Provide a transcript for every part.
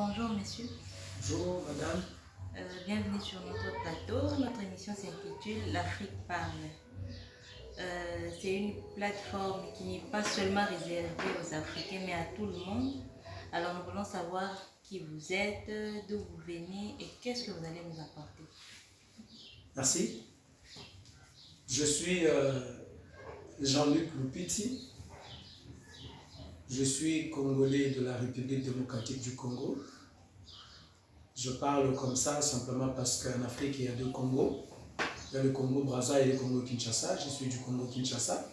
Bonjour monsieur. Bonjour madame. Bienvenue sur notre plateau. Notre émission s'intitule L'Afrique parle. C'est une plateforme qui n'est pas seulement réservée aux Africains mais à tout le monde. Alors nous voulons savoir qui vous êtes, d'où vous venez et qu'est-ce que vous allez nous apporter. Merci. Je suis Jean-Luc Lupiti. Je suis Congolais de la République démocratique du Congo. Je parle comme ça simplement parce qu'en Afrique, il y a deux Congos. Il y a le Congo-Brazza et le Congo-Kinshasa. Je suis du Congo-Kinshasa.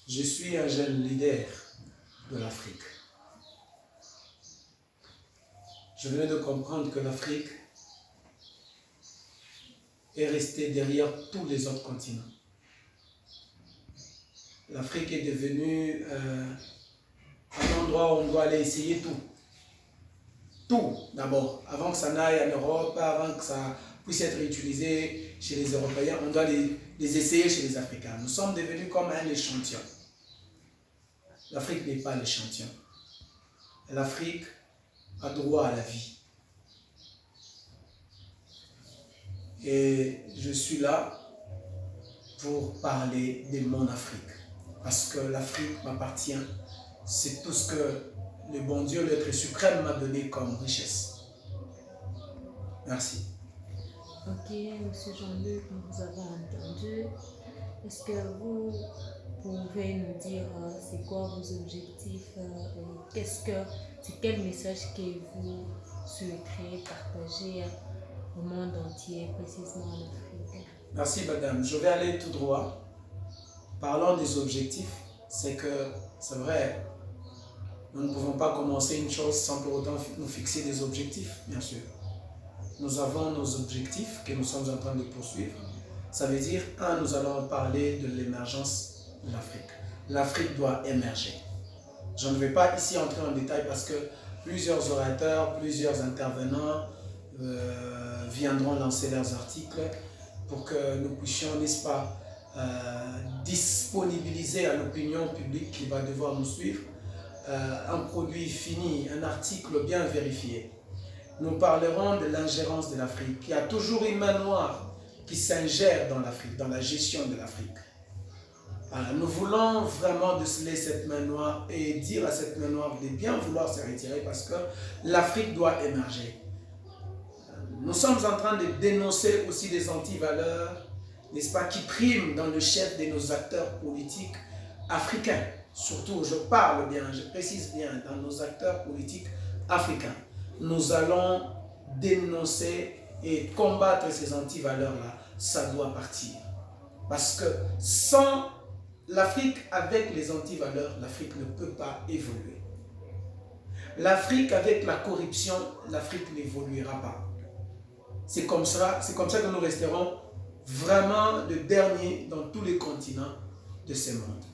Je suis un jeune leader de l'Afrique. Je venais de comprendre que l'Afrique est restée derrière tous les autres continents. L'Afrique est devenue un endroit où on doit aller essayer tout. Tout d'abord, avant que ça n'aille en Europe, avant que ça puisse être utilisé chez les Européens, on doit les essayer chez les Africains. Nous sommes devenus comme un échantillon. L'Afrique n'est pas l'échantillon. L'Afrique a droit à la vie. Et je suis là pour parler de mon Afrique. Parce que l'Afrique m'appartient. C'est tout ce que le bon Dieu, l'être suprême, m'a donné comme richesse. Merci. Ok, monsieur Jean-Luc, nous vous avons entendu. Est-ce que vous pouvez nous dire c'est quoi vos objectifs c'est quel message que vous souhaiterez partager au monde entier, précisément en Afrique? Merci madame. Je vais aller tout droit. Parlons des objectifs. C'est vrai, nous ne pouvons pas commencer une chose sans pour autant nous fixer des objectifs, bien sûr. Nous avons nos objectifs que nous sommes en train de poursuivre. Ça veut dire, nous allons parler de l'émergence de l'Afrique. L'Afrique doit émerger. Je ne vais pas ici entrer en détail parce que plusieurs orateurs, plusieurs intervenants viendront lancer leurs articles pour que nous puissions, n'est-ce pas, disponibiliser à l'opinion publique qui va devoir nous suivre un produit fini, un article bien vérifié. Nous parlerons de l'ingérence de l'Afrique. Il y a toujours une main noire qui s'ingère dans l'Afrique, dans la gestion de l'Afrique. Nous voulons vraiment déceler cette main noire et dire à cette main noire de bien vouloir se retirer parce que l'Afrique doit émerger. Nous sommes en train de dénoncer aussi des antivaleurs, n'est-ce pas, qui priment dans le chef de nos acteurs politiques africains. Surtout, je parle bien, je précise bien, dans nos acteurs politiques africains. Nous allons dénoncer et combattre ces antivaleurs-là. Ça doit partir. Parce que sans l'Afrique, avec les antivaleurs, l'Afrique ne peut pas évoluer. L'Afrique, avec la corruption, l'Afrique n'évoluera pas. C'est comme ça que nous resterons vraiment le dernier dans tous les continents de ce monde.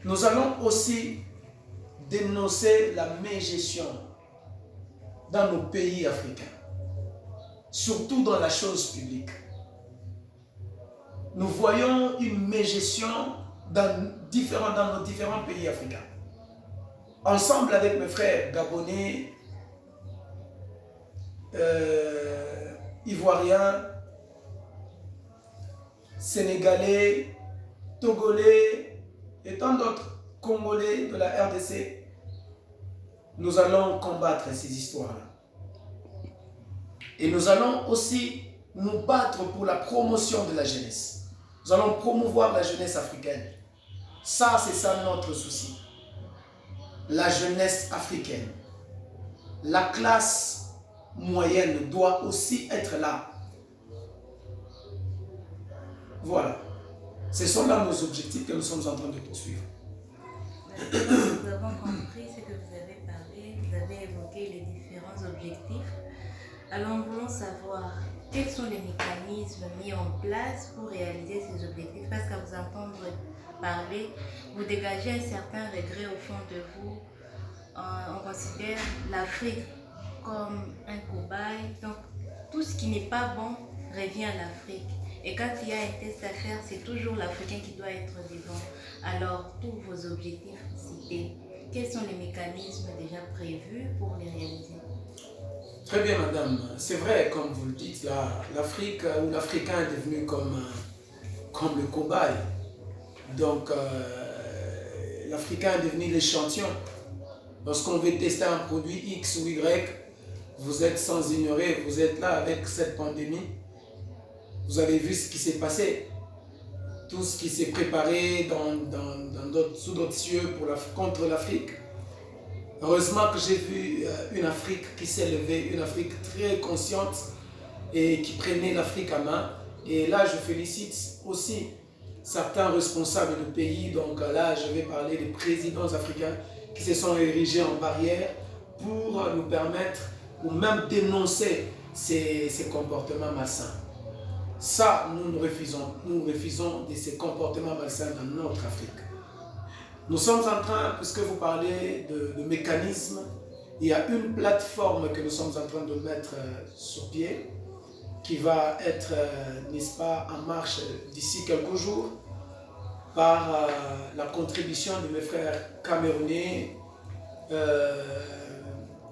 Nous allons aussi dénoncer la mégestion dans nos pays africains, surtout dans la chose publique. Nous voyons une mégestion dans nos différents pays africains. Ensemble avec mes frères gabonais, ivoiriens, sénégalais, togolais et tant d'autres Congolais de la RDC, nous allons combattre ces histoires-là. Et nous allons aussi nous battre pour la promotion de la jeunesse. Nous allons promouvoir la jeunesse africaine. Ça, c'est ça notre souci. La jeunesse africaine. La classe moyenne doit aussi être là. Voilà. Ce sont là nos objectifs que nous sommes en train de poursuivre. Nous avons compris ce que vous avez parlé, vous avez évoqué les différents objectifs. Alors nous voulons savoir quels sont les mécanismes mis en place pour réaliser ces objectifs, parce qu'à vous entendre parler, vous dégagez un certain regret au fond de vous. On considère l'Afrique comme un cobaye, donc tout ce qui n'est pas bon revient à l'Afrique. Et quand il y a un test à faire, c'est toujours l'Africain qui doit être devant. Alors, tous vos objectifs cités, quels sont les mécanismes déjà prévus pour les réaliser? Très bien, madame. C'est vrai, comme vous le dites, l'Afrique ou l'Africain est devenu comme le cobaye. Donc, l'Africain est devenu l'échantillon. Lorsqu'on veut tester un produit X ou Y, vous êtes sans ignorer, vous êtes là avec cette pandémie. Vous avez vu ce qui s'est passé. Tout ce qui s'est préparé sous d'autres cieux contre l'Afrique. Heureusement que j'ai vu une Afrique qui s'est levée, une Afrique très consciente et qui prenait l'Afrique à main. Et là, je félicite aussi certains responsables de pays. Donc là, je vais parler des présidents africains qui se sont érigés en barrière pour nous permettre ou même dénoncer ces comportements malsains. Ça, nous refusons de ces comportements malsains dans notre Afrique. Nous sommes en train, puisque vous parlez de mécanismes, il y a une plateforme que nous sommes en train de mettre sur pied qui va être, n'est-ce pas, en marche d'ici quelques jours par la contribution de mes frères camerounais,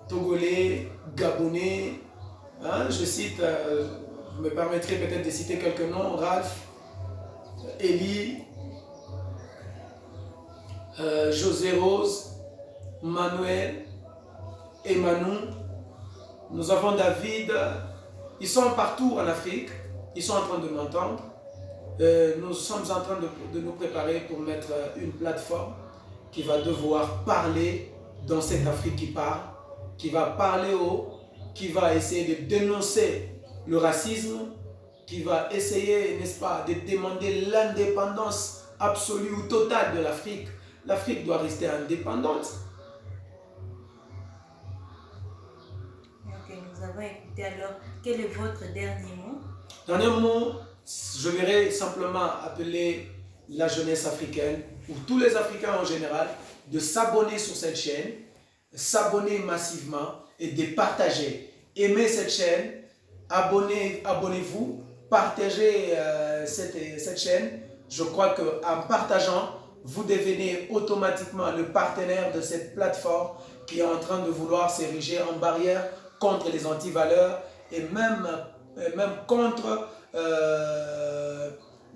togolais, gabonais. Hein, je cite, je me permettrai peut-être de citer quelques noms: Ralph, Eli, José Rose, Manuel, Emmanuel. Nous avons David. Ils sont partout en Afrique. Ils sont en train de m'entendre. Nous sommes en train de nous préparer pour mettre une plateforme qui va devoir parler dans cette Afrique qui parle, qui va parler haut, qui va essayer de dénoncer le racisme, qui va essayer, n'est-ce pas, de demander l'indépendance absolue ou totale de l'Afrique. L'Afrique doit rester indépendante. Ok, nous avons écouté. Alors, quel est votre dernier mot? Dernier mot, je verrais simplement appeler la jeunesse africaine, ou tous les Africains en général, de s'abonner sur cette chaîne, s'abonner massivement et de partager. Aimez cette chaîne, abonnez-vous, partagez cette chaîne. Je crois qu'en partageant, vous devenez automatiquement le partenaire de cette plateforme qui est en train de vouloir s'ériger en barrière contre les antivaleurs et même contre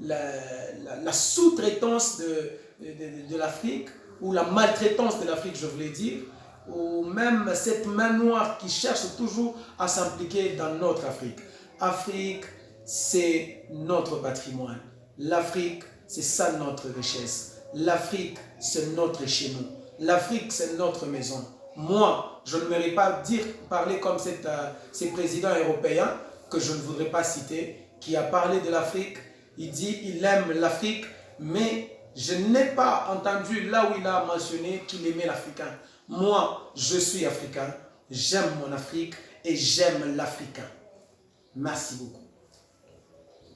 la sous-traitance de l'Afrique, ou la maltraitance de l'Afrique, je voulais dire, ou même cette main noire qui cherche toujours à s'impliquer dans notre Afrique. Afrique, c'est notre patrimoine. L'Afrique, c'est ça notre richesse. L'Afrique, c'est notre chez nous. L'Afrique, c'est notre maison. Moi, je ne m'aimerais pas parler comme ces présidents européens que je ne voudrais pas citer, qui a parlé de l'Afrique. Il dit il aime l'Afrique, mais je n'ai pas entendu là où il a mentionné qu'il aimait l'Africain. Moi, je suis africain, j'aime mon Afrique et j'aime l'Africain. Merci beaucoup.